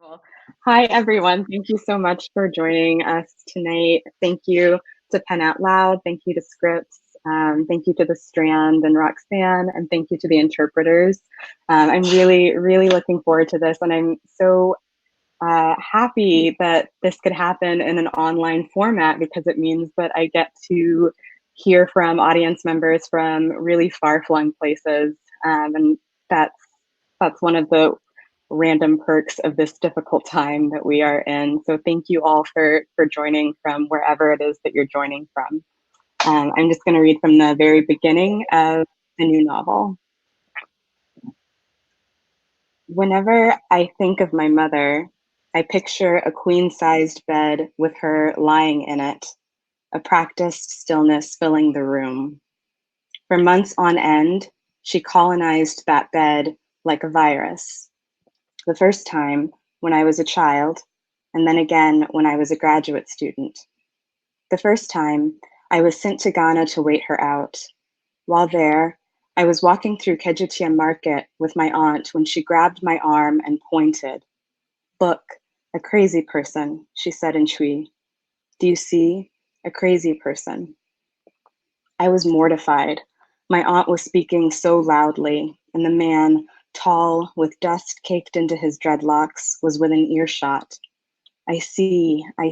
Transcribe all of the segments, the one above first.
Well, hi, everyone. Thank you so much for joining us tonight. Thank you to Pen Out Loud. Thank you to Scripts. Thank you to the Strand and Roxane, and thank you to the interpreters. I'm really, really looking forward to this, and I'm so happy that this could happen in an online format because it means that I get to hear from audience members from really far-flung places, and that's one of the random perks of this difficult time that we are in. So thank you all for joining from wherever it is that you're joining from. I'm just going to read from the very beginning of the new novel. Whenever I think of my mother, I picture a queen-sized bed with her lying in it, a practiced stillness filling the room. For months on end, she colonized that bed like a virus. The first time when I was a child, and then again when I was a graduate student. The first time, I was sent to Ghana to wait her out. While there, I was walking through Kejitia Market with my aunt when she grabbed my arm and pointed. Look, a crazy person, she said in Twi. Do you see? A crazy person. I was mortified. My aunt was speaking so loudly, and the man, tall, with dust caked into his dreadlocks, was within earshot. I see, I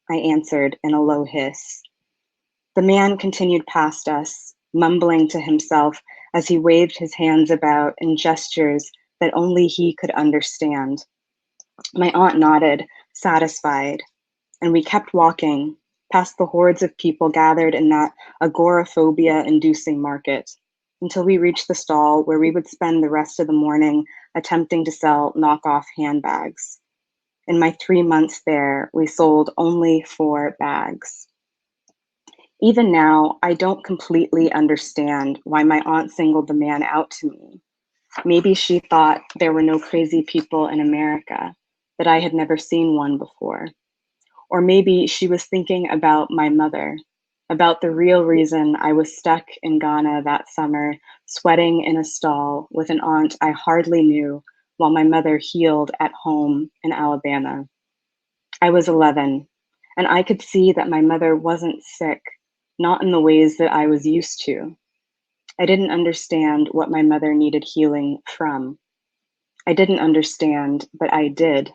answered in a low hiss. The man continued past us, mumbling to himself as he waved his hands about in gestures that only he could understand. My aunt nodded, satisfied, and we kept walking past the hordes of people gathered in that agoraphobia-inducing market until we reached the stall where we would spend the rest of the morning attempting to sell knockoff handbags. In my 3 months there, we sold only 4 bags. Even now, I don't completely understand why my aunt singled the man out to me. Maybe she thought there were no crazy people in America, that I had never seen one before. Or maybe she was thinking about my mother, about the real reason I was stuck in Ghana that summer, sweating in a stall with an aunt I hardly knew while my mother healed at home in Alabama. I was 11, and I could see that my mother wasn't sick, not in the ways that I was used to. I didn't understand what my mother needed healing from. I didn't understand, but I did.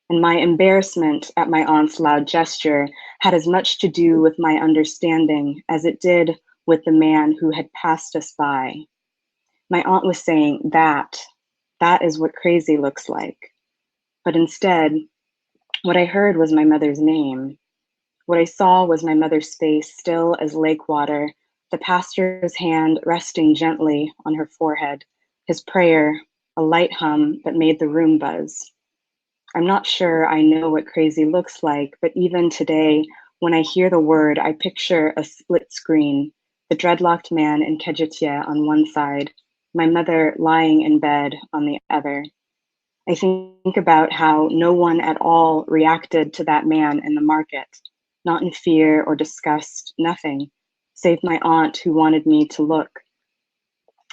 And my embarrassment at my aunt's loud gesture had as much to do with my understanding as it did with the man who had passed us by. My aunt was saying that is what crazy looks like. But instead, what I heard was my mother's name. What I saw was my mother's face still as lake water, the pastor's hand resting gently on her forehead, his prayer, a light hum that made the room buzz. I'm not sure I know what crazy looks like, but even today, when I hear the word, I picture a split screen, the dreadlocked man in Kejitia on one side, my mother lying in bed on the other. I think about how no one at all reacted to that man in the market, not in fear or disgust, nothing, save my aunt who wanted me to look.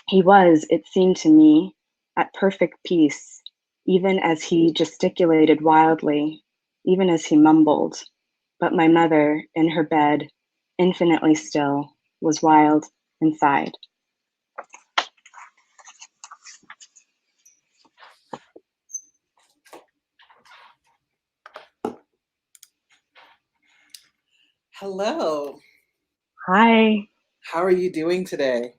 He was, it seemed to me, at perfect peace, even as he gesticulated wildly, even as he mumbled. But my mother, in her bed, infinitely still, was wild inside. Hello. Hi. How are you doing today?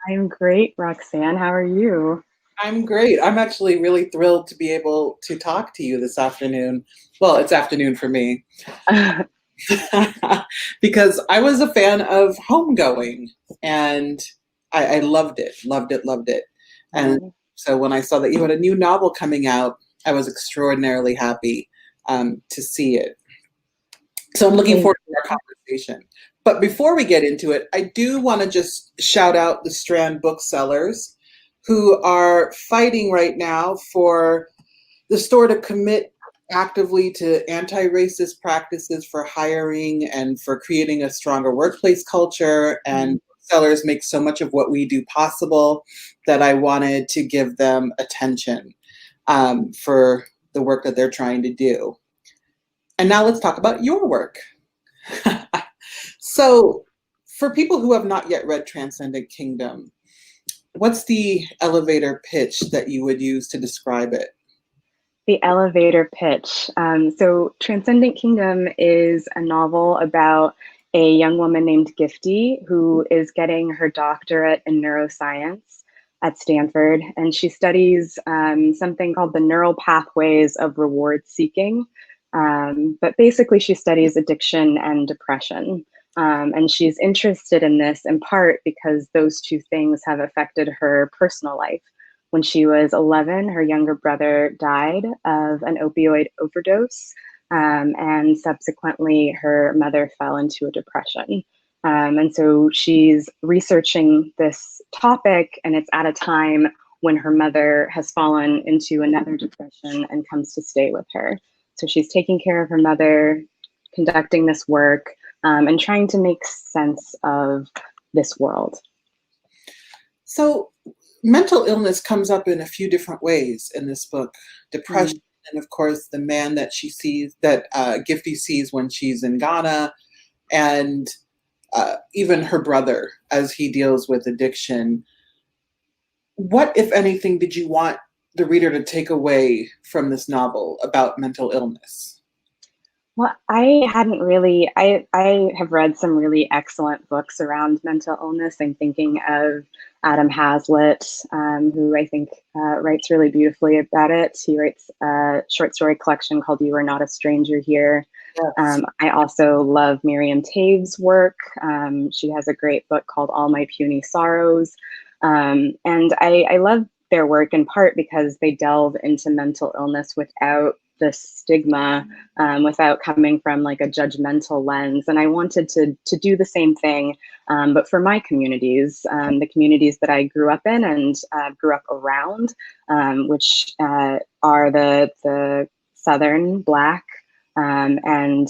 I'm great, Roxane. How are you? I'm great. I'm actually really thrilled to be able to talk to you this afternoon. Well, it's afternoon for me. Because I was a fan of Homegoing and I loved it, loved it, loved it. And so when I saw that you had a new novel coming out, I was extraordinarily happy to see it. So I'm looking forward to our conversation. But before we get into it, I do want to just shout out the Strand booksellers who are fighting right now for the store to commit actively to anti-racist practices for hiring and for creating a stronger workplace culture. And booksellers make so much of what we do possible that I wanted to give them attention for the work that they're trying to do. And now let's talk about your work. So for people who have not yet read Transcendent Kingdom, what's the elevator pitch that you would use to describe it? The elevator pitch. So Transcendent Kingdom is a novel about a young woman named Gifty who is getting her doctorate in neuroscience at Stanford. And she studies something called the neural pathways of reward seeking. But basically, she studies addiction and depression. And she's interested in this in part because those two things have affected her personal life. When she was 11, her younger brother died of an opioid overdose, and subsequently her mother fell into a depression. And so she's researching this topic, and it's at a time when her mother has fallen into another depression and comes to stay with her. So she's taking care of her mother, conducting this work, and trying to make sense of this world. So mental illness comes up in a few different ways in this book. Depression, and of course, the man that she sees, that Gifty sees when she's in Ghana, and even her brother as he deals with addiction. What, if anything, did you want the reader to take away from this novel about mental illness? Well, I have read some really excellent books around mental illness. I'm thinking of Adam Hazlitt, who I think writes really beautifully about it. He writes a short story collection called You Are Not a Stranger Here. Yes. I also love Miriam Toews' work. She has a great book called All My Puny Sorrows. And I love their work in part because they delve into mental illness without the stigma, without coming from like a judgmental lens. And I wanted to do the same thing, but for my communities, the communities that I grew up in and grew up around, which are the Southern Black and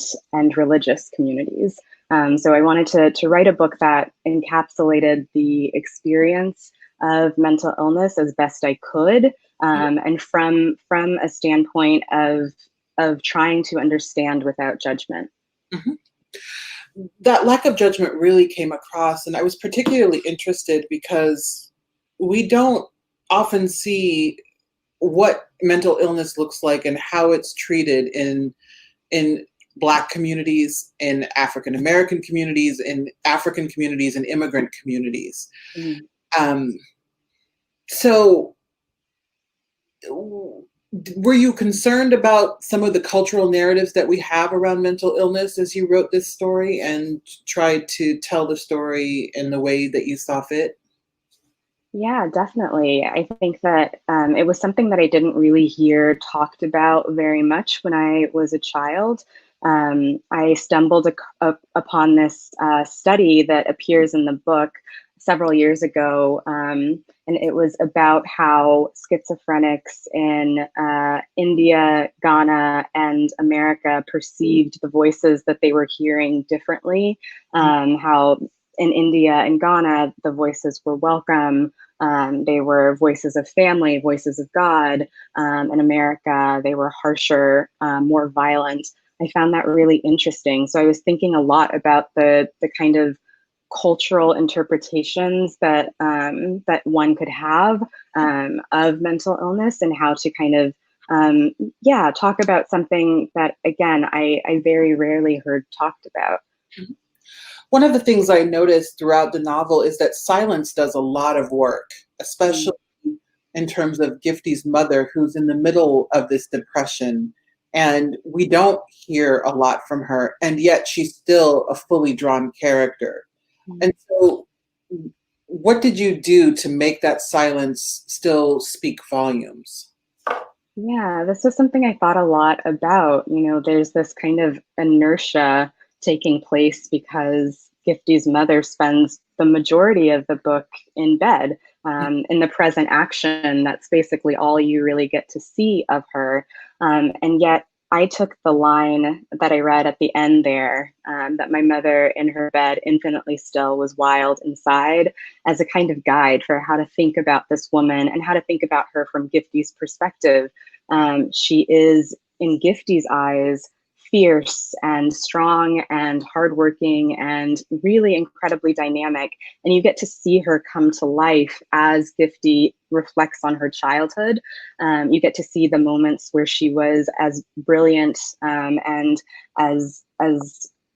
religious communities. So I wanted to write a book that encapsulated the experience of mental illness as best I could, and from a standpoint of trying to understand without judgment. Mm-hmm. That lack of judgment really came across, and I was particularly interested because we don't often see what mental illness looks like and how it's treated in Black communities, in African American communities, in African communities, and immigrant communities. Mm. So were you concerned about some of the cultural narratives that we have around mental illness as you wrote this story and tried to tell the story in the way that you saw fit? Yeah, definitely. I think that it was something that I didn't really hear talked about very much when I was a child. I stumbled upon this study that appears in the book several years ago, and it was about how schizophrenics in India, Ghana, and America perceived the voices that they were hearing differently. How in India and Ghana, the voices were welcome. They were voices of family, voices of God. In America, they were harsher, more violent. I found that really interesting. So I was thinking a lot about the kind of cultural interpretations that that one could have of mental illness, and how to kind of talk about something that, again, I very rarely heard talked about. One of the things I noticed throughout the novel is that silence does a lot of work, especially in terms of Gifty's mother, who's in the middle of this depression. And we don't hear a lot from her, and yet she's still a fully drawn character. And so what did you do to make that silence still speak volumes? Yeah, this is something I thought a lot about. You know, there's this kind of inertia taking place because Gifty's mother spends the majority of the book in bed, in the present action. That's basically all you really get to see of her. And yet I took the line that I read at the end there, that my mother in her bed, infinitely still, was wild inside, as a kind of guide for how to think about this woman and how to think about her from Gifty's perspective, She is, in Gifty's eyes, fierce and strong and hardworking and really incredibly dynamic. And you get to see her come to life as Gifty reflects on her childhood. You get to see the moments where she was as brilliant and as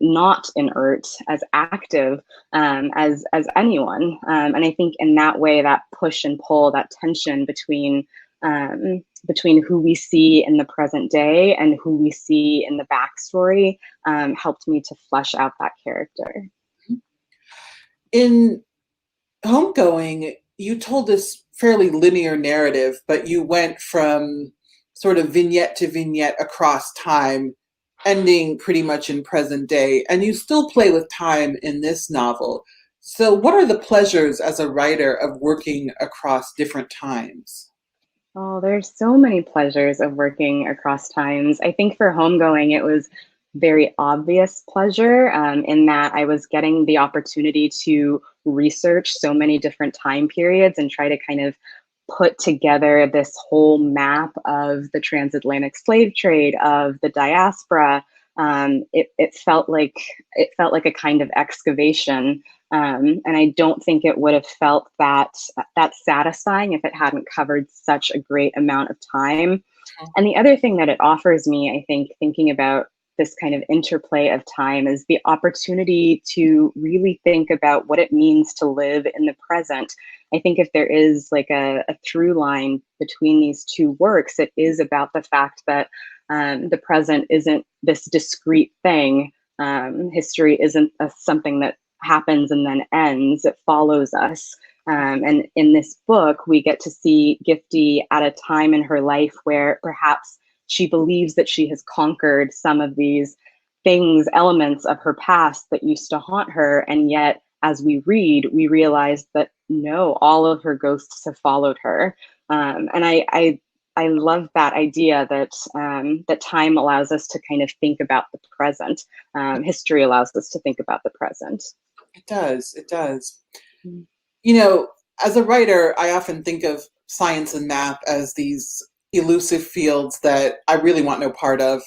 not inert, as active as anyone. And I think in that way, that push and pull, that tension between who we see in the present day and who we see in the backstory helped me to flesh out that character. In Homegoing, you told this fairly linear narrative, but you went from sort of vignette to vignette across time, ending pretty much in present day, and you still play with time in this novel. So what are the pleasures as a writer of working across different times? Oh, there's so many pleasures of working across times. I think for Homegoing, it was very obvious pleasure in that I was getting the opportunity to research so many different time periods and try to kind of put together this whole map of the transatlantic slave trade, of the diaspora. It felt like a kind of excavation, and I don't think it would have felt that satisfying if it hadn't covered such a great amount of time. And the other thing that it offers me, I think, thinking about this kind of interplay of time, is the opportunity to really think about what it means to live in the present. I think if there is like a through line between these two works, it is about the fact that the present isn't this discrete thing. History isn't something that happens and then ends. It follows us. And in this book, we get to see Gifty at a time in her life where perhaps she believes that she has conquered some of these things, elements of her past that used to haunt her. And yet, as we read, we realize that no, all of her ghosts have followed her. And I love that idea that that time allows us to kind of think about the present. History allows us to think about the present. It does. It does. Mm. You know, as a writer, I often think of science and math as these elusive fields that I really want no part of.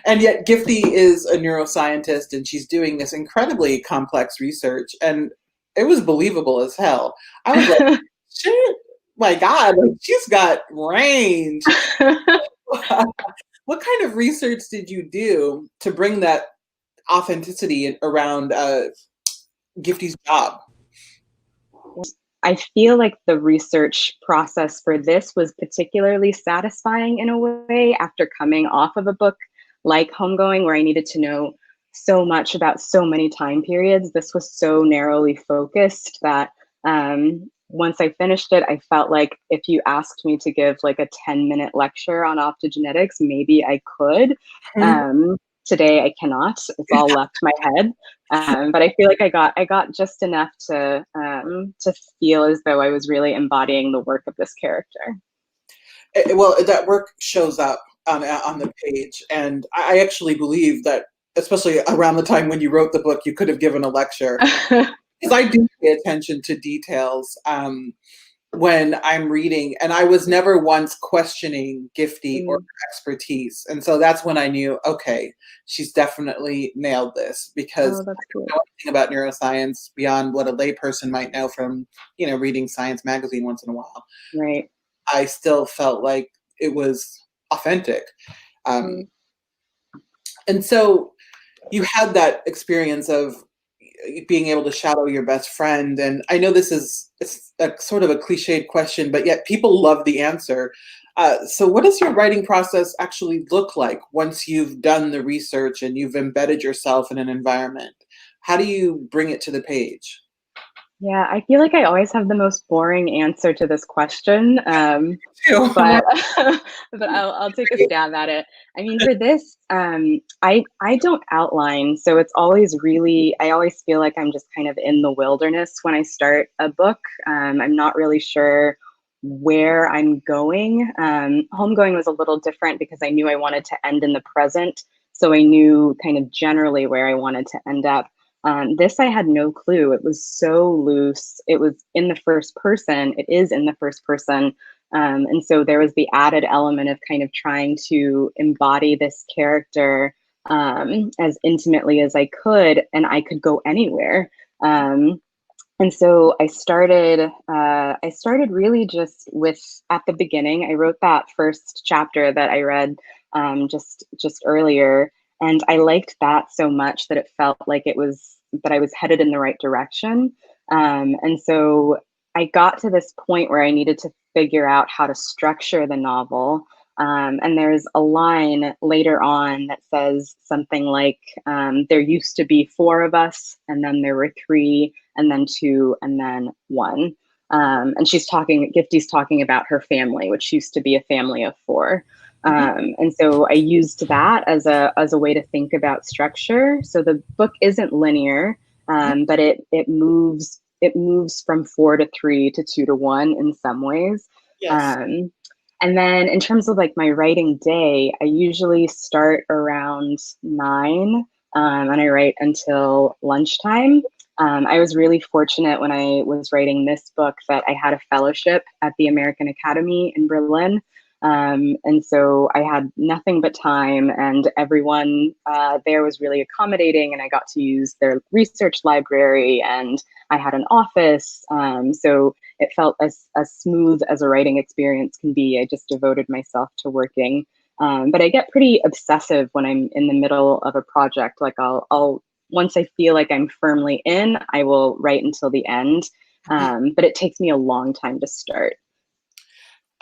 And yet Gifty is a neuroscientist and she's doing this incredibly complex research, and it was believable as hell. I was like, shit, my God, like, she's got range. What kind of research did you do to bring that authenticity around Gifty's job? I feel like the research process for this was particularly satisfying in a way after coming off of a book like Homegoing, where I needed to know so much about so many time periods. This was so narrowly focused that once I finished it, I felt like if you asked me to give like a 10-minute lecture on optogenetics, maybe I could. Today I cannot. It's all left my head. But I feel like I got just enough to feel as though I was really embodying the work of this character. Well, that work shows up on the page, and I actually believe that, especially around the time when you wrote the book, you could have given a lecture. Because I do pay attention to details when I'm reading, and I was never once questioning Gifty or her expertise. And so that's when I knew, okay, she's definitely nailed this, because I don't know anything about neuroscience beyond what a layperson might know from, reading Science magazine once in a while. Right. I still felt like it was authentic. And so you had that experience of being able to shadow your best friend. And I know it's a sort of a cliched question, but yet people love the answer. So what does your writing process actually look like once you've done the research and you've embedded yourself in an environment? How do you bring it to the page? Yeah, I feel like I always have the most boring answer to this question, but I'll take a stab at it. I mean, for this, I don't outline, so it's always really, I always feel like I'm just kind of in the wilderness when I start a book. I'm not really sure where I'm going. Homegoing was a little different because I knew I wanted to end in the present, so I knew kind of generally where I wanted to end up. This I had no clue. It was so loose. It was in the first person. It is in the first person. And so there was the added element of kind of trying to embody this character as intimately as I could, and I could go anywhere. And so I started really just with, at the beginning, I wrote that first chapter that I read just earlier, and I liked that so much that it felt like that I was headed in the right direction. And so I got to this point where I needed to figure out how to structure the novel. And there's a line later on that says something like, there used to be four of us, and then there were three, and then two, and then one. And Gifty's talking about her family, which used to be a family of four. And so I used that as a way to think about structure. So the book isn't linear, but it moves from four to three to two to one in some ways. Yes. And then in terms of like my writing day, I usually start around 9, and I write until lunchtime. I was really fortunate when I was writing this book that I had a fellowship at the American Academy in Berlin. And so I had nothing but time, and everyone there was really accommodating, and I got to use their research library, and I had an office. So it felt as smooth as a writing experience can be. I just devoted myself to working. But I get pretty obsessive when I'm in the middle of a project. Like I'll once I feel like I'm firmly in, I will write until the end. But it takes me a long time to start.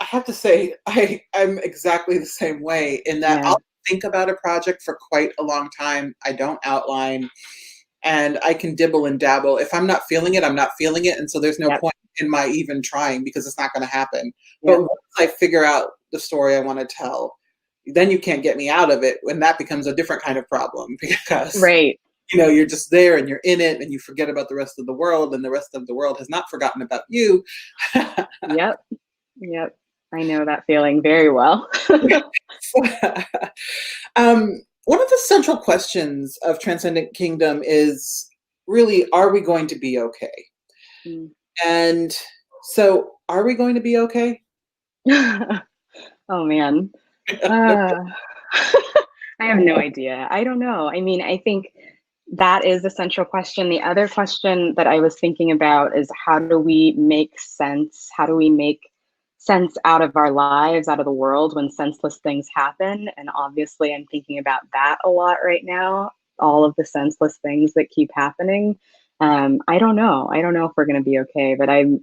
I have to say, I'm exactly the same way in that Yeah. I'll think about a project for quite a long time. I don't outline, and I can dibble and dabble. If I'm not feeling it, I'm not feeling it. And so there's no Yep. point in my even trying because it's not going to happen. But Yep. once I figure out the story I want to tell, then you can't get me out of it when that becomes a different kind of problem because Right. you're just there and you're in it and you forget about the rest of the world and the rest of the world has not forgotten about you. Yep. Yep. I know that feeling very well. One of the central questions of Transcendent Kingdom is really, are we going to be okay? Mm. And so, are we going to be okay? Oh man. No. Uh, I have no idea. I don't know. I mean, I think that is a central question. The other question that I was thinking about is how do we make sense? How do we make sense out of our lives, out of the world when senseless things happen? And obviously, I'm thinking about that a lot right now, all of the senseless things that keep happening. I don't know. I don't know if we're going to be okay, but I'm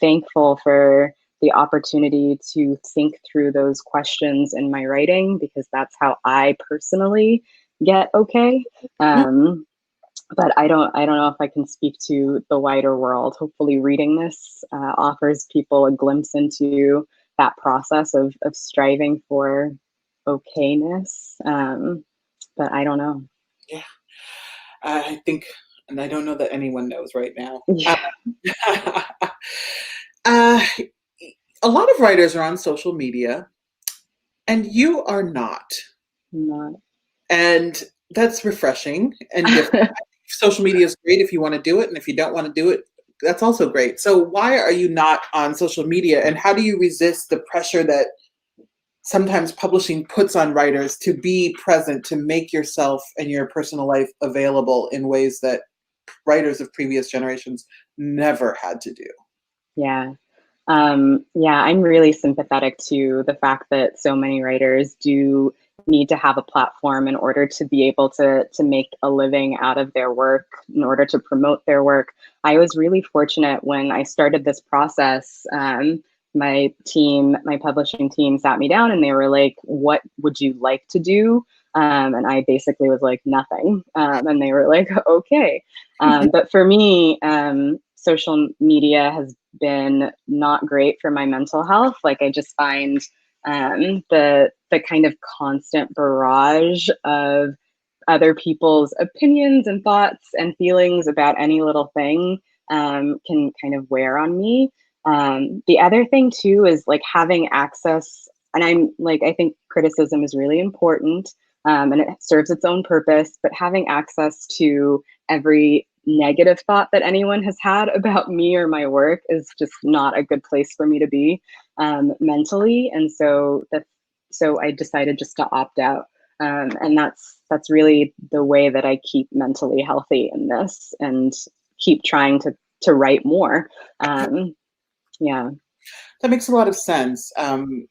thankful for the opportunity to think through those questions in my writing because that's how I personally get okay. But I don't know if I can speak to the wider world. Hopefully, reading this offers people a glimpse into that process of striving for okayness. But I don't know. Yeah, I think, and I don't know that anyone knows right now. Yeah, Uh, a lot of writers are on social media, and you are not. not. And that's refreshing and different. Social media is great if you want to do it, and if you don't want to do it, that's also great. So why are you not on social media, and how do you resist the pressure that sometimes publishing puts on writers to be present, to make yourself and your personal life available in ways that writers of previous generations never had to do? Yeah. Yeah, I'm really sympathetic to the fact that so many writers do need to have a platform in order to be able to make a living out of their work, in order to promote their work. I was really fortunate when I started this process. My publishing team sat me down and they were like, "What would you like to do?" And I basically was like, "Nothing." And they were like, "Okay." But for me, social media has been not great for my mental health. Like I just find the kind of constant barrage of other people's opinions and thoughts and feelings about any little thing can kind of wear on me. The other thing too is like having access, and I'm like, I think criticism is really important, and it serves its own purpose, but having access to every negative thought that anyone has had about me or my work is just not a good place for me to be. mentally, and so I decided just to opt out. And that's really the way that I keep mentally healthy in this, and keep trying to write more. Yeah. That makes a lot of sense.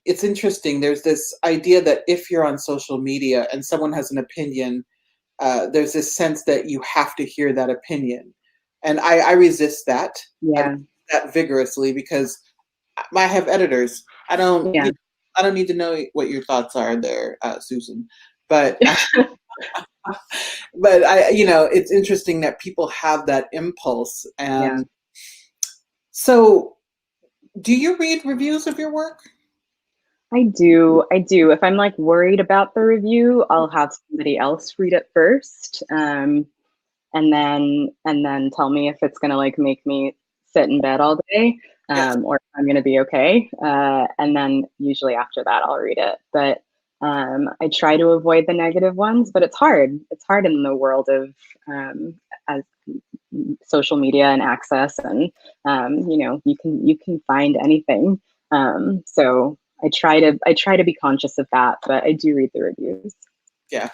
It's interesting. There's this idea that if you're on social media and someone has an opinion, there's this sense that you have to hear that opinion, and I resist that. I Yeah. resist that vigorously because I have editors. Yeah. I don't need to know what your thoughts are there, Susan. But but it's interesting that people have that impulse. Yeah. And so, do you read reviews of your work? I do. I do. If I'm like worried about the review, I'll have somebody else read it first. And then tell me if it's gonna like make me sit in bed all day, Yes. or if I'm gonna be okay. And then usually after that I'll read it. But I try to avoid the negative ones, but it's hard. It's hard in the world of as social media and access, and you can find anything. So I try to be conscious of that, but I do read the reviews. Yeah.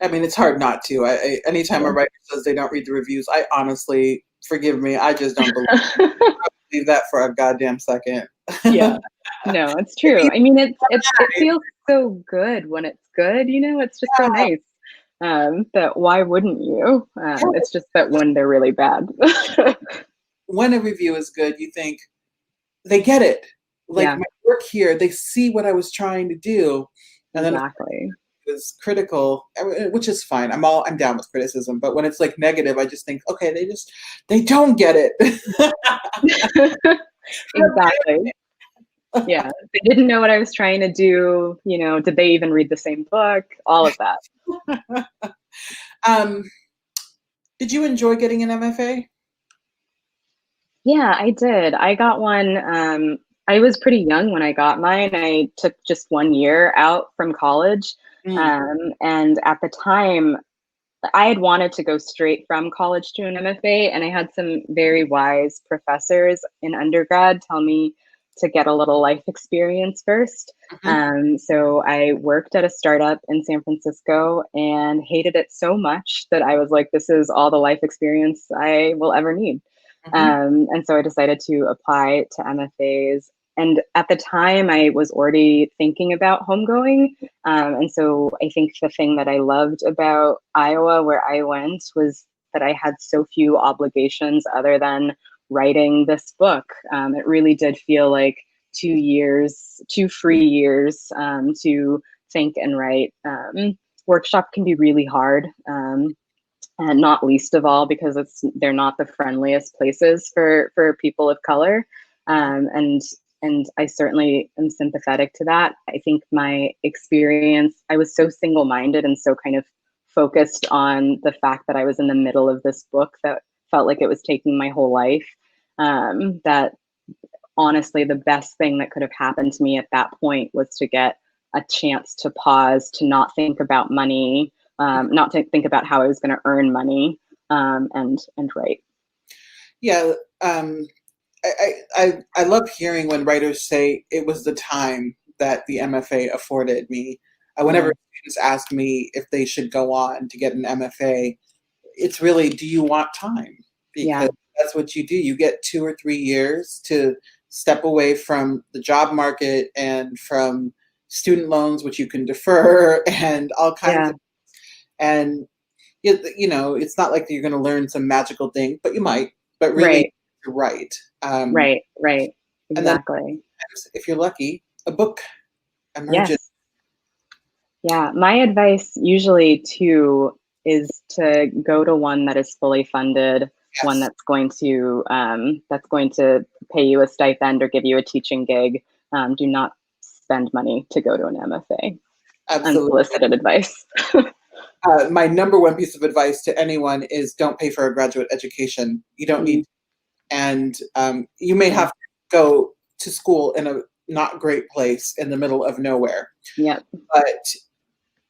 I mean, it's hard not to. Anytime a Yeah. writer says they don't read the reviews, I honestly, forgive me, I just don't believe that for a goddamn second. Yeah. No, it's true. I mean, it feels so good when it's good, it's just so nice. That why wouldn't you? It's just that when they're really bad. When a review is good, you think they get it. Like Yeah, my work here, they see what I was trying to do, and then exactly. is critical, which is fine. I'm down with criticism, but when it's like negative, I just think, okay, they don't get it. Exactly. Yeah. They didn't know what I was trying to do, did they even read the same book? All of that. um, did you enjoy getting an MFA? Yeah, I did. I got one. I was pretty young when I got mine. I took just 1 year out from college. Mm, And at the time, I had wanted to go straight from college to an MFA, and I had some very wise professors in undergrad tell me to get a little life experience first. mhm, So I worked at a startup in San Francisco and hated it so much that I was like, this is all the life experience I will ever need. mhm. And so I decided to apply to MFAs. And at the time, I was already thinking about homegoing. And so I think the thing that I loved about Iowa, where I went, was that I had so few obligations other than writing this book. It really did feel like 2 years, 2 free years to think and write. Workshop can be really hard. And not least of all because they're not the friendliest places for people of color, and I certainly am sympathetic to that. I think my experience, I was so single-minded and so kind of focused on the fact that I was in the middle of this book that felt like it was taking my whole life, that honestly the best thing that could have happened to me at that point was to get a chance to pause, to not think about money, not to think about how I was going to earn money, and write. Yeah, I love hearing when writers say it was the time that the MFA afforded me. Whenever Yeah, students ask me if they should go on to get an MFA, it's really, do you want time? yeah, Because that's what you do. You get 2 or 3 years to step away from the job market and from student loans, which you can defer, and all kinds yeah, of. And it's not like you're going to learn some magical thing, but you might. But really, right, you're right. right, And then, exactly. if you're lucky, a book emerges. Yes. Yeah, my advice usually too is to go to one that is fully funded, one Yes, that's going to pay you a stipend or give you a teaching gig. Do not spend money to go to an MFA. absolutely. Unsolicited advice. My number one piece of advice to anyone is don't pay for a graduate education. You don't need, Mm, and you may yeah, have to go to school in a not great place in the middle of nowhere, yeah, but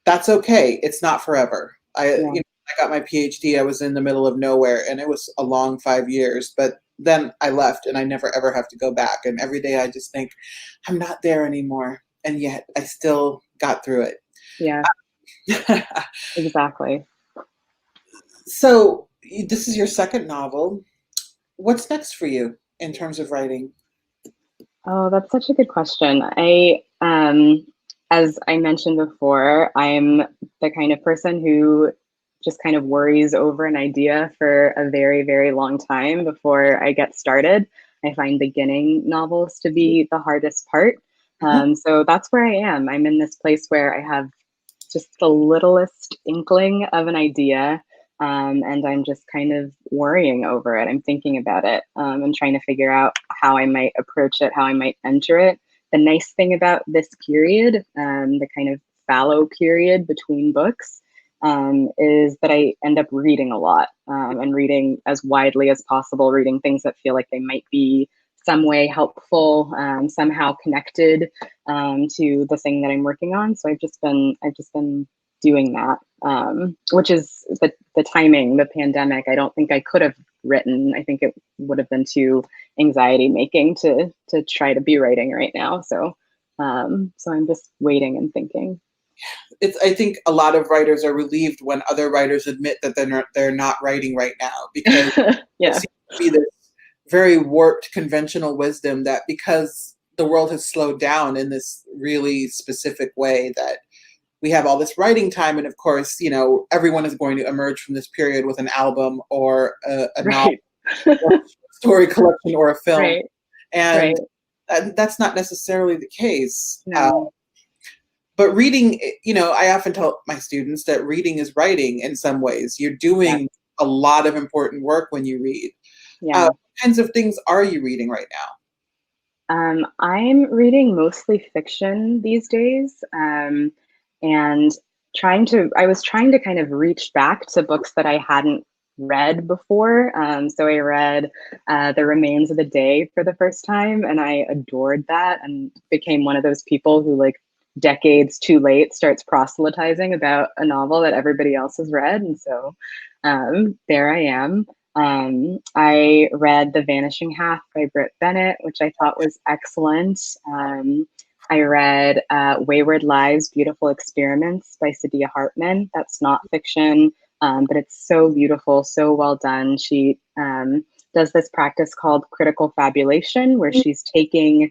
that's okay. It's not forever. yeah, I got my PhD. I was in the middle of nowhere, and it was a long 5 years, but then I left and I never ever have to go back. And every day I just think, I'm not there anymore. And yet I still got through Yeah, it. exactly. So this is your second novel. What's next for you in terms of writing? Oh, that's such a good question. As I mentioned before, I'm the kind of person who just kind of worries over an idea for a very, very long time before I get started. I find beginning novels to be the hardest part. Mhm. So that's where I am. I'm in this place where I have just the littlest inkling of an idea. And I'm just kind of worrying over it. I'm thinking about it and trying to figure out how I might approach it, how I might enter it. The nice thing about this period, the kind of fallow period between books, is that I end up reading a lot and reading as widely as possible, reading things that feel like they might be some way helpful, somehow connected to the thing that I'm working on. So I've just been doing that, which is the timing, the pandemic. I don't think I could have written. I think it would have been too anxiety making to try to be writing right now. So I'm just waiting and thinking. I think a lot of writers are relieved when other writers admit that they're not writing right now, because there Yeah, seems to be this very warped conventional wisdom that because the world has slowed down in this really specific way, that we have all this writing time, and of course, everyone is going to emerge from this period with an album or a novel right, or a story collection or a film, right, right. and that's not necessarily the case. No, But reading, I often tell my students that reading is writing in some ways. You're yeah, doing a lot of important work when you read. yeah. What kinds of things are you reading right now? I'm reading mostly fiction these days, and I was trying to kind of reach back to books that I hadn't read before. So I read The Remains of the Day for the first time, and I adored that and became one of those people who, like, decades too late starts proselytizing about a novel that everybody else has read. And so there I am. I read The Vanishing Half by Britt Bennett, which I thought was excellent. I read Wayward Lives, Beautiful Experiments by Sadia Hartman. That's not fiction, but it's so beautiful, so well done. She does this practice called critical fabulation, where she's taking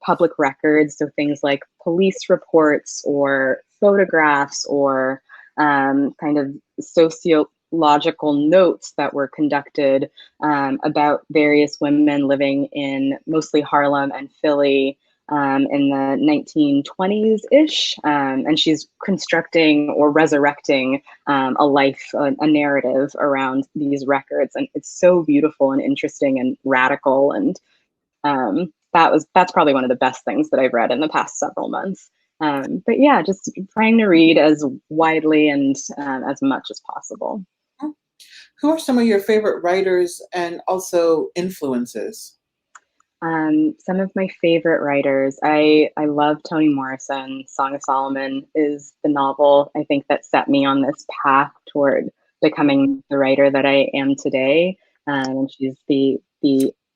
public records, so things like police reports or photographs or kind of sociological notes that were conducted about various women living in mostly Harlem and Philly in the 1920s ish. And she's constructing or resurrecting a life, a narrative around these records. And it's so beautiful and interesting and radical. And that's probably one of the best things that I've read in the past several months. But yeah, just trying to read as widely and as much as possible. Who are some of your favorite writers and also influences? Some of my favorite writers, I love Toni Morrison. Song of Solomon is the novel I think that set me on this path toward becoming the writer that I am today. And she's the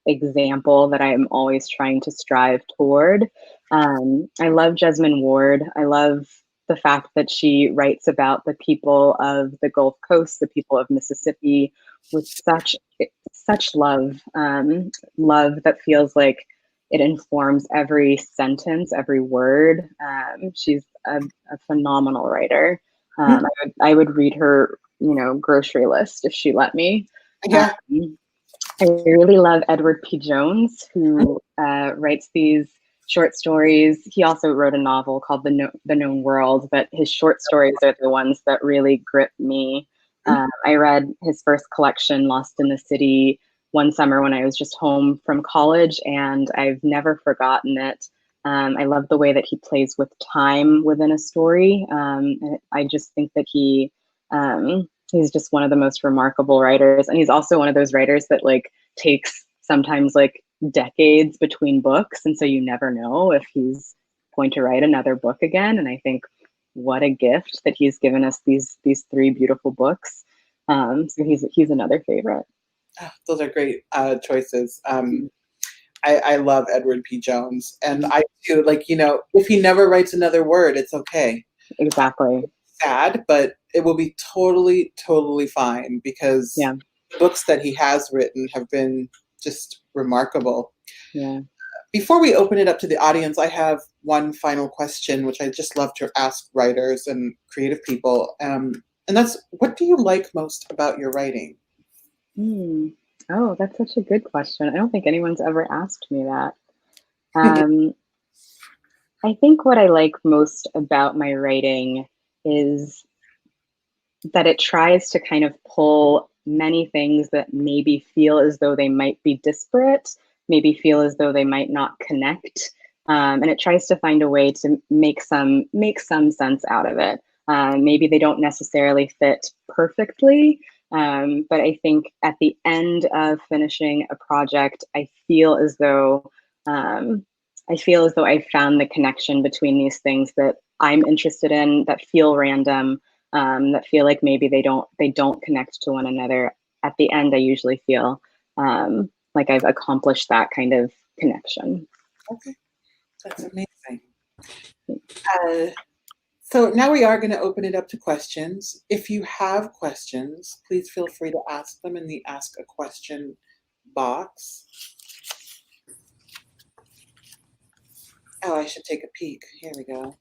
example that I am always trying to strive toward. I love Jesmyn Ward. I love the fact that she writes about the people of the Gulf Coast, the people of Mississippi, with such love, love that feels like it informs every sentence, every word. She's a phenomenal writer. I would read her, grocery list if she let me. Yeah. I really love Edward P. Jones, who writes these short stories. He also wrote a novel called The Known World, but his short stories are the ones that really grip me. I read his first collection, Lost in the City, one summer when I was just home from college, and I've never forgotten it. I love the way that he plays with time within a story. I just think that he's just one of the most remarkable writers, and he's also one of those writers that like takes sometimes like decades between books, and so you never know if he's going to write another book again. And I think what a gift that he's given us these three beautiful books. So he's another favorite. Those are great choices. I love Edward P. Jones, and I do, like, if he never writes another word, it's okay. Exactly. Sad, but it will be totally, totally fine, because Yeah. the books that he has written have been just remarkable. Yeah. Before we open it up to the audience, I have one final question, which I just love to ask writers and creative people. And that's, what do you like most about your writing? Oh, that's such a good question. I don't think anyone's ever asked me that. Um, I think what I like most about my writing is that it tries to kind of pull many things that maybe feel as though they might be disparate, maybe feel as though they might not connect, and it tries to find a way to make some sense out of it. Maybe they don't necessarily fit perfectly, but I think at the end of finishing a project, um, I feel as though I found the connection between these things that I'm interested in, that feel random, that feel like maybe they don't connect to one another. At the end, I usually feel like I've accomplished that kind of connection. Okay, that's amazing. Uh, so now we are going to open it up to questions. If you have questions, please feel free to ask them in the Ask a Question box. Oh, I should take a peek. Here we go.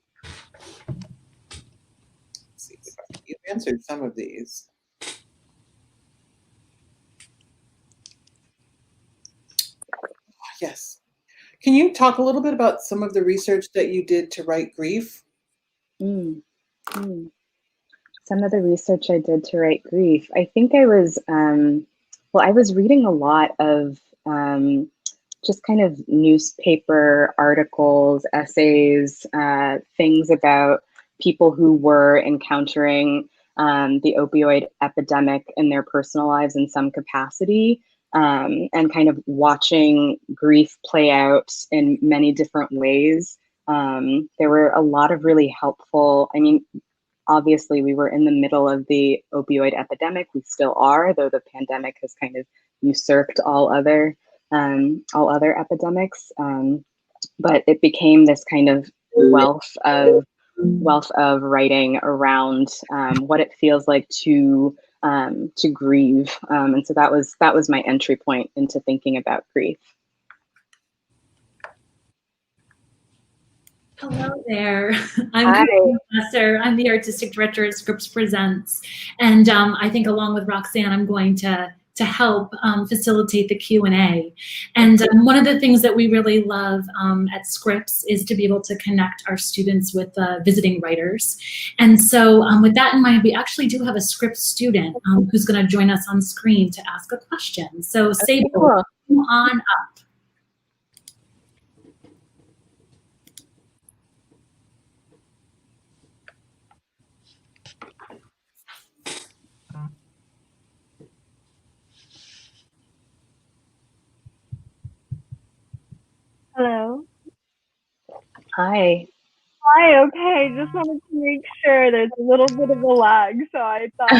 Let's see, you've answered some of these. Yes. Can you talk a little bit about some of the research that you did to write Grief? Mm, mm. Some of the research I did to write Grief, I think I was reading a lot of just kind of newspaper articles, essays, things about people who were encountering the opioid epidemic in their personal lives in some capacity, and kind of watching grief play out in many different ways. There were a lot of really helpful, I mean, obviously we were in the middle of the opioid epidemic. We still are, though the pandemic has kind of usurped all other epidemics. But it became this kind of wealth of writing around what it feels like to grieve, and so that was my entry point into thinking about grief. Hello there. I'm Hi. Professor. I'm the artistic director at Scripps Presents, and I think along with Roxane, I'm going to help facilitate the Q&A. And one of the things that we really love at Scripps is to be able to connect our students with visiting writers. And so with that in mind, we actually do have a Scripps student who's going to join us on screen to ask a question. So Sable, Cool. come on up. Hello. Hi. Hi, okay. Just wanted to make sure there's a little bit of a lag, so I thought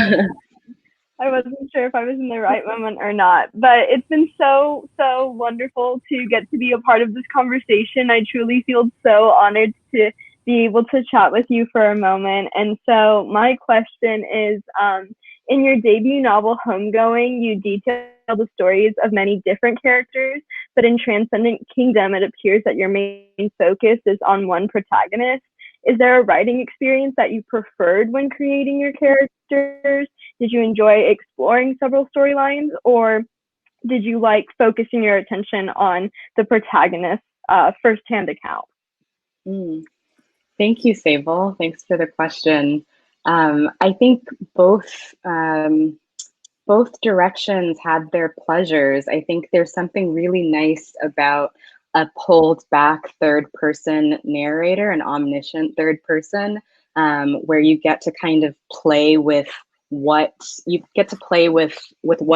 I wasn't sure if I was in the right moment or not. But it's been so wonderful to get to be a part of this conversation. I truly feel so honored to be able to chat with you for a moment. And so my question is, in your debut novel, Homegoing, you detail the stories of many different characters, but in Transcendent Kingdom, it appears that your main focus is on one protagonist. Is there a writing experience that you preferred when creating your characters? Did you enjoy exploring several storylines, or did you like focusing your attention on the protagonist's firsthand account? Mm. Thank you, Sable. Thanks for the question. I think both directions had their pleasures. I think there's something really nice about a pulled back third person narrator, an omniscient third person, where you get to kind of play with what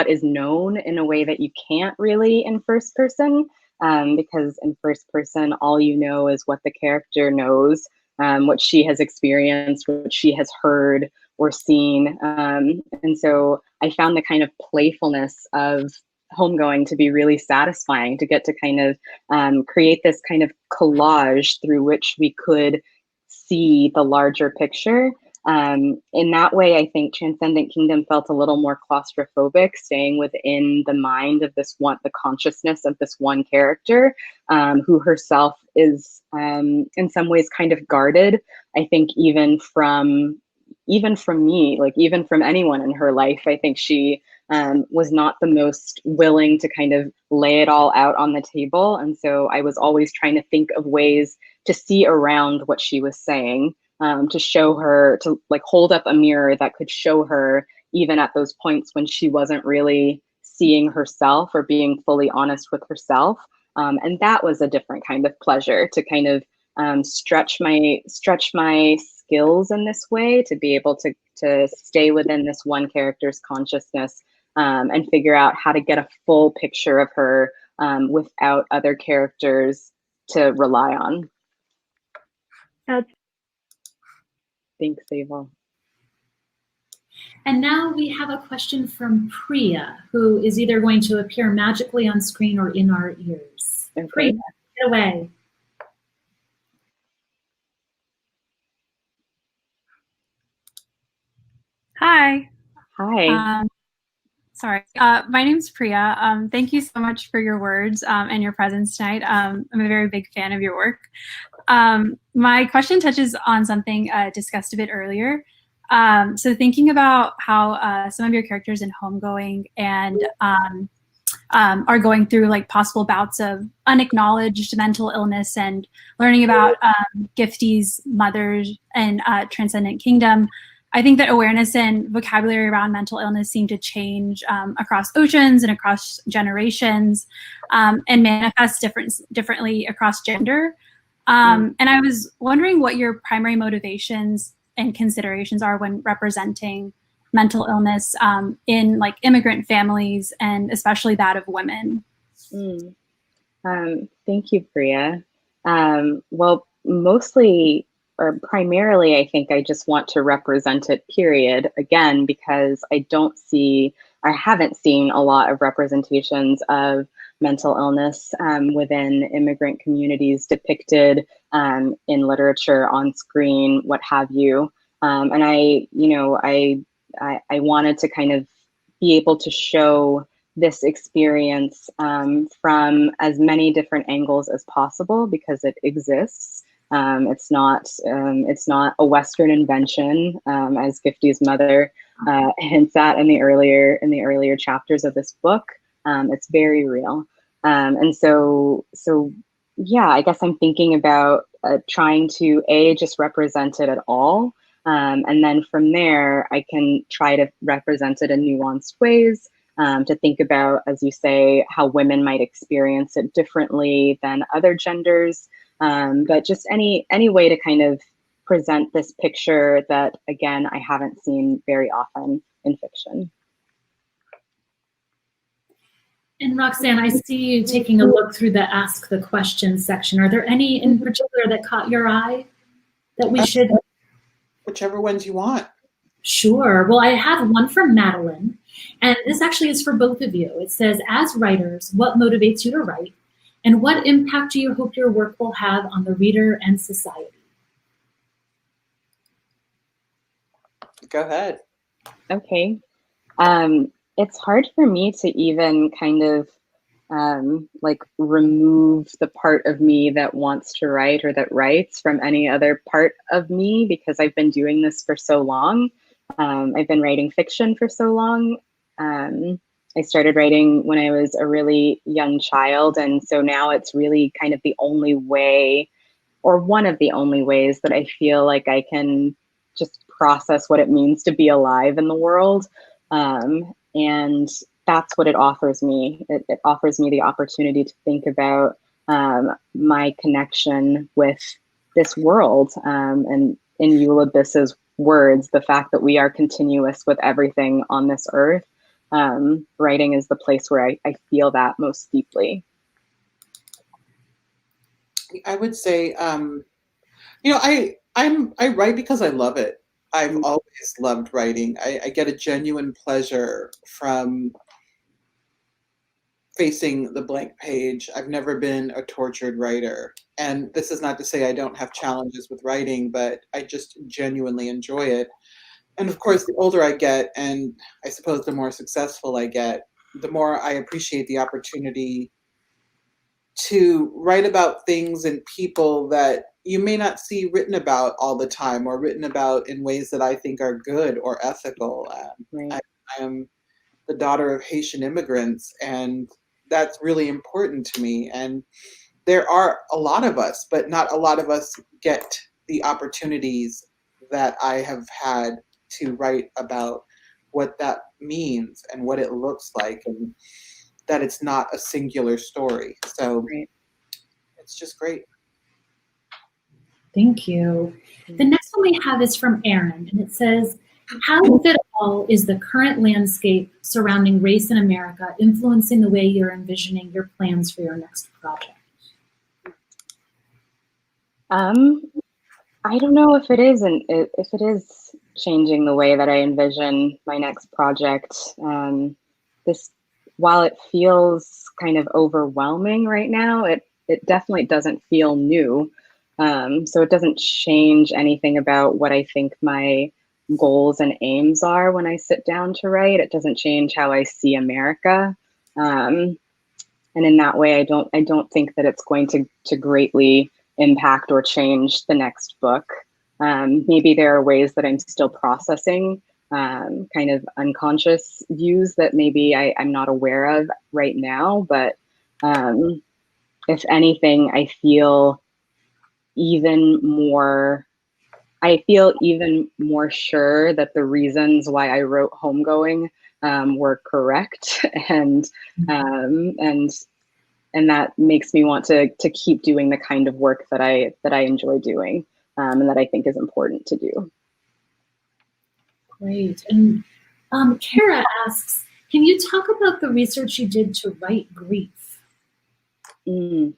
is known in a way that you can't really in first person, because in first person, all you know is what the character knows, what she has experienced, what she has heard, or seen. And so I found the kind of playfulness of Homegoing to be really satisfying, to get to kind of create this kind of collage through which we could see the larger picture. In that way, I think Transcendent Kingdom felt a little more claustrophobic, staying within the mind of this one, the consciousness of this one character, who herself is in some ways kind of guarded. I think even from me, like even from anyone in her life, I think she was not the most willing to kind of lay it all out on the table. And so I was always trying to think of ways to see around what she was saying, to show her, to like hold up a mirror that could show her even at those points when she wasn't really seeing herself or being fully honest with herself. And that was a different kind of pleasure, to kind of stretch my skills in this way, to be able to stay within this one character's consciousness, and figure out how to get a full picture of her without other characters to rely on. Thanks, Ava. And now we have a question from Priya, who is either going to appear magically on screen or in our ears. Okay. Priya, get away. Hi. Hi. Sorry. My name's Priya. Thank you so much for your words and your presence tonight. I'm a very big fan of your work. My question touches on something discussed a bit earlier. So thinking about how some of your characters in Homegoing and are going through like possible bouts of unacknowledged mental illness, and learning about Gifty's mother and Transcendent Kingdom, I think that awareness and vocabulary around mental illness seem to change across oceans and across generations, and manifest differently across gender. And I was wondering what your primary motivations and considerations are when representing mental illness in like immigrant families, and especially that of women. Thank you, Priya. Well, mostly or primarily, I think I just want to represent it, period. Again, because I haven't seen a lot of representations of mental illness within immigrant communities depicted in literature, on screen, what have you. And I wanted to kind of be able to show this experience from as many different angles as possible, because it exists. It's not a Western invention, as Gifty's mother hints at in the earlier chapters of this book. It's very real, and so yeah. I guess I'm thinking about trying to just represent it at all, and then from there I can try to represent it in nuanced ways. To think about, as you say, how women might experience it differently than other genders. But just any way to kind of present this picture that, again, I haven't seen very often in fiction. And Roxane, I see you taking a look through the Ask the Question section. Are there any in particular that caught your eye that we should? Whichever ones you want. Sure. Well, I have one from Madeline, and this actually is for both of you. It says, as writers, what motivates you to write? And what impact do you hope your work will have on the reader and society? Go ahead. Okay. It's hard for me to even kind of like remove the part of me that wants to write or that writes from any other part of me, because I've been doing this for so long. I've been writing fiction for so long. I started writing when I was a really young child, and so now it's really kind of the only way, or one of the only ways, that I feel like I can just process what it means to be alive in the world. And that's what it offers me. It offers me the opportunity to think about my connection with this world. And in Eula Biss's words, the fact that we are continuous with everything on this earth. Writing is the place where I feel that most deeply. I would say, I write because I love it. I've always loved writing. I get a genuine pleasure from facing the blank page. I've never been a tortured writer. And this is not to say I don't have challenges with writing, but I just genuinely enjoy it. And of course, the older I get, and I suppose the more successful I get, the more I appreciate the opportunity to write about things and people that you may not see written about all the time, or written about in ways that I think are good or ethical. Right. I am the daughter of Haitian immigrants, and that's really important to me. And there are a lot of us, but not a lot of us get the opportunities that I have had to write about what that means and what it looks like, and that it's not a singular story. So Right. it's just great. Thank you. The next one we have is from Aaron, and it says, how, if at all, is the current landscape surrounding race in America influencing the way you're envisioning your plans for your next project? I don't know if it is, if it is changing the way that I envision my next project. This, while it feels kind of overwhelming right now, it definitely doesn't feel new. So it doesn't change anything about what I think my goals and aims are when I sit down to write. It doesn't change how I see America. And in that way, I don't think that it's going to greatly impact or change the next book. Maybe there are ways that I'm still processing kind of unconscious views that maybe I'm not aware of right now. But if anything, I feel even more sure that the reasons why I wrote Homegoing were correct, and that makes me want to keep doing the kind of work that I enjoy doing, and that I think is important to do. Great. And Kara asks, can you talk about the research you did to write grief? I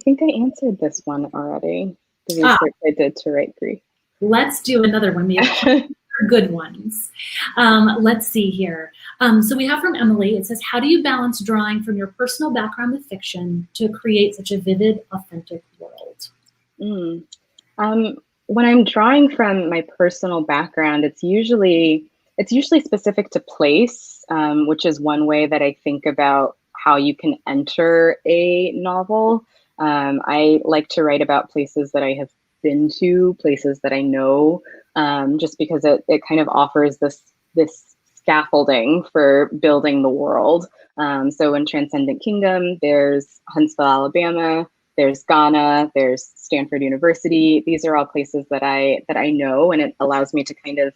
think I answered this one already. The research I did to write grief. Let's do another one. We have good ones. Let's see here. So we have from Emily, it says, how do you balance drawing from your personal background with fiction to create such a vivid, authentic world? When I'm drawing from my personal background, it's usually specific to place, which is one way that I think about how you can enter a novel. I like to write about places that I have been to, places that I know, just because it kind of offers this scaffolding for building the world. So in Transcendent Kingdom, there's Huntsville, Alabama, there's Ghana, there's Stanford University. These are all places that I know, and it allows me to kind of,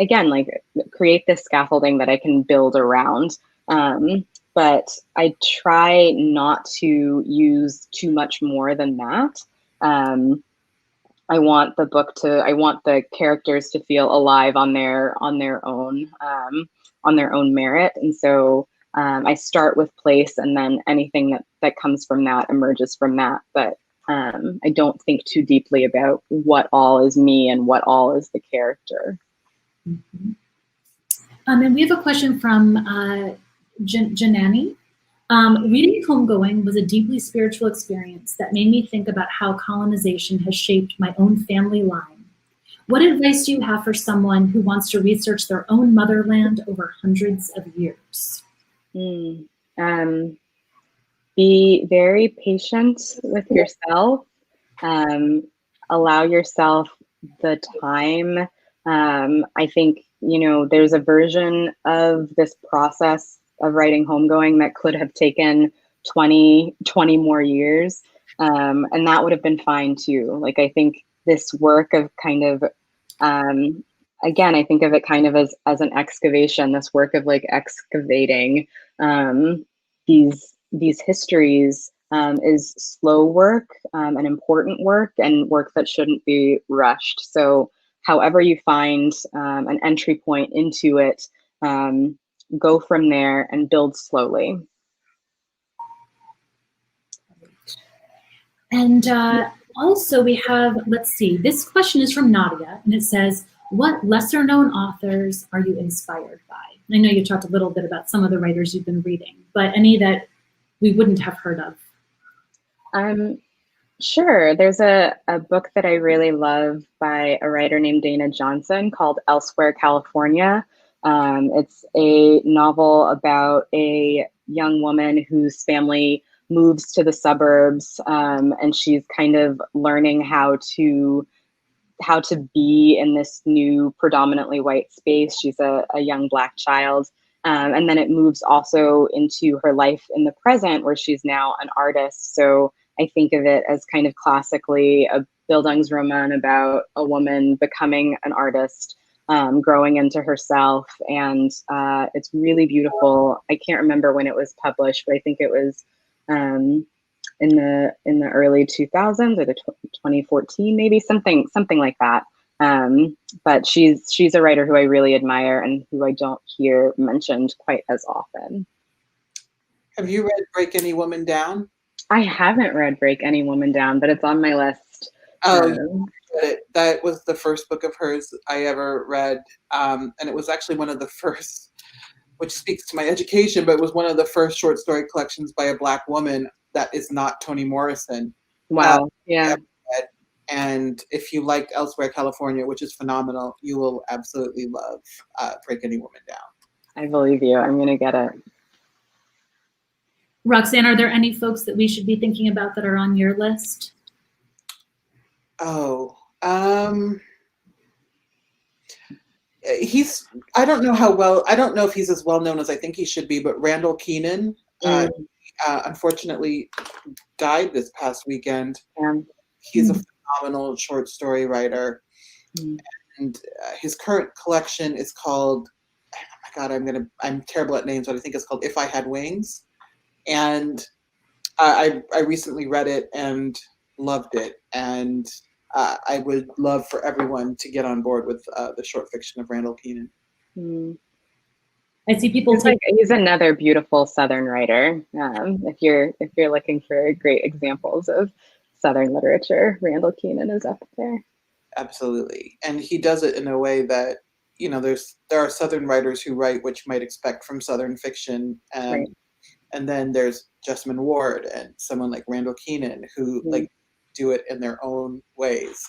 again, like create this scaffolding that I can build around. But I try not to use too much more than that. I want the characters to feel alive on their own merit. And so I start with place, and then anything that comes from that emerges from that. But I don't think too deeply about what all is me and what all is the character. Mm-hmm. And we have a question from Janani. Reading Homegoing was a deeply spiritual experience that made me think about how colonization has shaped my own family line. What advice do you have for someone who wants to research their own motherland over hundreds of years? Be very patient with yourself. Allow yourself the time. I think, there's a version of this process of writing Homegoing that could have taken 20 more years. And that would have been fine too. Like, I think this work of kind of, again, I think of it kind of as an excavation, this work of like excavating these histories is slow work, and important work, and work that shouldn't be rushed. So however you find an entry point into it, go from there and build slowly. And also we have, let's see, this question is from Nadia, and it says, what lesser known authors are you inspired by? I know you talked a little bit about some of the writers you've been reading, but any that we wouldn't have heard of? Sure. There's a book that I really love by a writer named Dana Johnson called Elsewhere, California. It's a novel about a young woman whose family moves to the suburbs, and she's kind of learning how to be in this new predominantly white space. She's a young Black child. And then it moves also into her life in the present, where she's now an artist. So I think of it as kind of classically a Bildungsroman about a woman becoming an artist, growing into herself. And it's really beautiful. I can't remember when it was published, but I think it was in the early 2000s or the 2014, maybe something like that. But she's a writer who I really admire and who I don't hear mentioned quite as often. Have you read Break Any Woman Down? I haven't read Break Any Woman Down, but it's on my list. Oh, that was the first book of hers I ever read. And it was actually one of the first, which speaks to my education, but it was one of the first short story collections by a Black woman that is not Toni Morrison. Wow. Yeah. And if you liked Elsewhere, California, which is phenomenal, you will absolutely love Break Any Woman Down. I believe you. I'm going to get it. Roxane, are there any folks that we should be thinking about that are on your list? Oh, I don't know if he's as well known as I think he should be, but Randall Keenan, unfortunately died this past weekend. He's a phenomenal short story writer. And his current collection is called, oh my God, I'm terrible at names, but I think it's called If I Had Wings. And I recently read it and loved it. And I would love for everyone to get on board with the short fiction of Randall Keenan. I see people he's another beautiful Southern writer. If you're looking for great examples of Southern literature, Randall Keenan is up there. Absolutely. And he does it in a way that, there are Southern writers who write what you might expect from Southern fiction. And then there's Jessamine Ward and someone like Randall Keenan who do it in their own ways.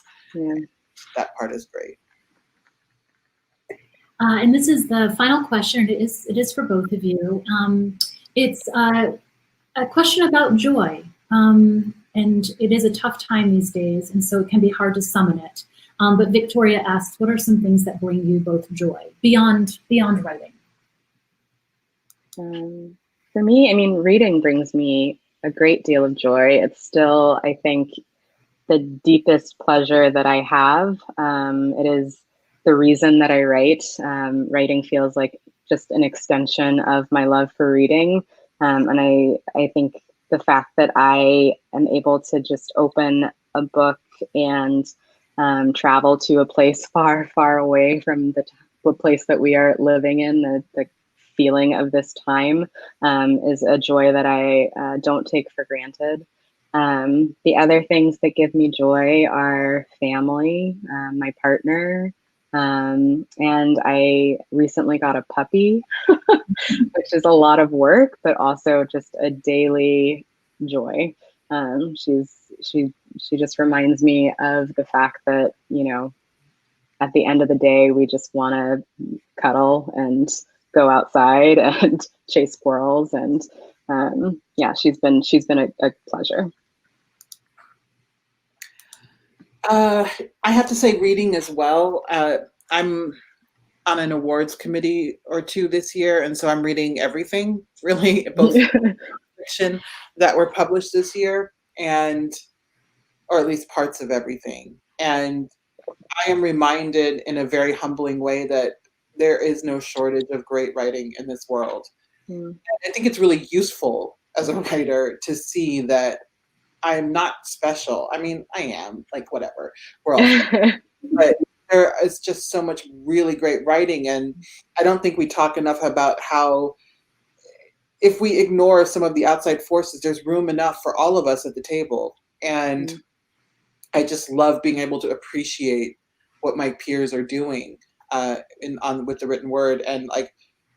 That part is great. And this is the final question. It is for both of you. It's a question about joy. And it is a tough time these days, and so it can be hard to summon it. But Victoria asks, what are some things that bring you both joy beyond writing? For me, reading brings me a great deal of joy. It's still, I think, the deepest pleasure that I have. It is the reason that I write. Writing feels like just an extension of my love for reading. And I think the fact that I am able to just open a book and travel to a place far, far away from the place that we are living in, the feeling of this time is a joy that I don't take for granted. The other things that give me joy are family, my partner, and I recently got a puppy, which is a lot of work, but also just a daily joy. She just reminds me of the fact that, at the end of the day, we just want to cuddle and go outside and chase squirrels. And she's been a pleasure. I have to say reading as well. I'm on an awards committee or two this year, and so I'm reading everything, really, both fiction that were published this year, or at least parts of everything. And I am reminded in a very humbling way that there is no shortage of great writing in this world. And I think it's really useful as a writer to see that I'm not special. I am, whatever. We're all but there is just so much really great writing. And I don't think we talk enough about how if we ignore some of the outside forces, there's room enough for all of us at the table. And I just love being able to appreciate what my peers are doing with the written word. And like,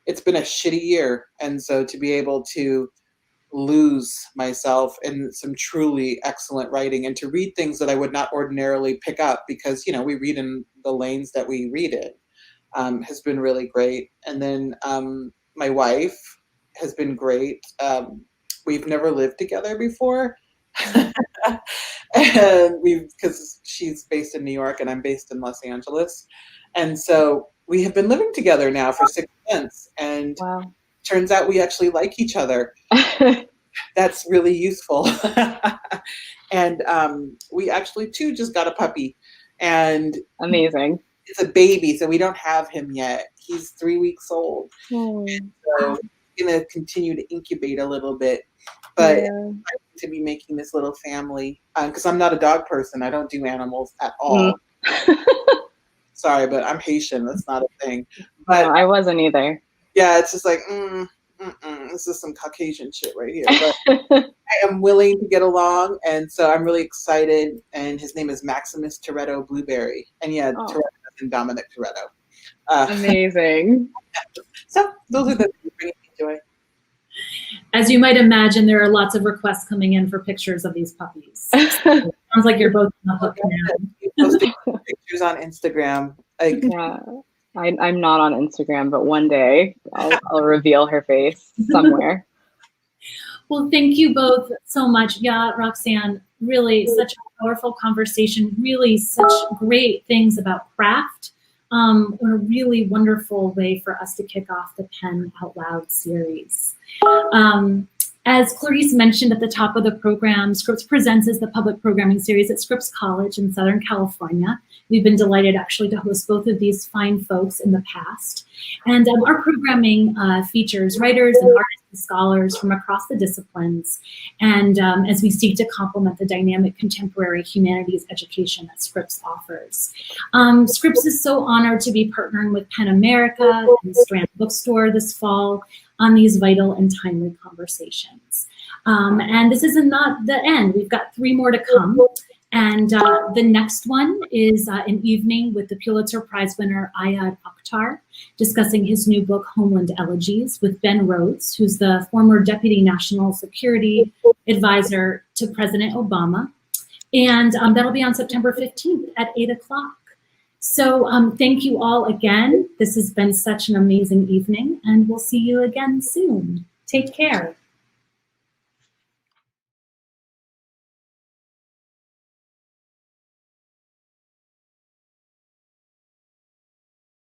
it's been a shitty year. And so to be able to lose myself in some truly excellent writing and to read things that I would not ordinarily pick up because, we read in the lanes that we read in, has been really great. And then my wife has been great. We've never lived together before. And because she's based in New York and I'm based in Los Angeles. And so we have been living together now for 6 months. And Wow. turns out we actually like each other. That's really useful. And we actually too just got a puppy, and Amazing. it's a baby, so we don't have him yet. He's 3 weeks old. Oh. So he's gonna continue to incubate a little bit, but Yeah. to be making this little family, because I'm not a dog person. I don't do animals at all. Sorry, but I'm Haitian. That's not a thing. But No, I wasn't either. yeah, it's just like, this is some Caucasian shit right here. But I am willing to get along, and so I'm really excited. And his name is Maximus Toretto Blueberry. And yeah, Toretto and Dominic Toretto. Amazing. So those are the things bringing me joy. As you might imagine, there are lots of requests coming in for pictures of these puppies. Sounds like you're both on the hook now. Posting pictures on Instagram. Like, Yeah. I'm not on Instagram, but one day I'll reveal her face somewhere. Well, thank you both so much. Yeah, Roxane, really such a powerful conversation, really such great things about craft. What a really wonderful way for us to kick off the Pen Out Loud series. As Clarice mentioned at the top of the program, Scripps Presents is the public programming series at Scripps College in Southern California. We've been delighted actually to host both of these fine folks in the past. And our programming features writers and artists and scholars from across the disciplines. And as we seek to complement the dynamic contemporary humanities education that Scripps offers. Scripps is so honored to be partnering with PEN America and Strand Bookstore this fall on these vital and timely conversations. And this is not the end. We've got 3 more to come. And the next one is an evening with the Pulitzer Prize winner Ayiti Akhtar, discussing his new book, Homeland Elegies, with Ben Rhodes, who's the former Deputy National Security Advisor to President Obama. And that'll be on September 15th at 8 o'clock. So thank you all again. This has been such an amazing evening, and we'll see you again soon. Take care.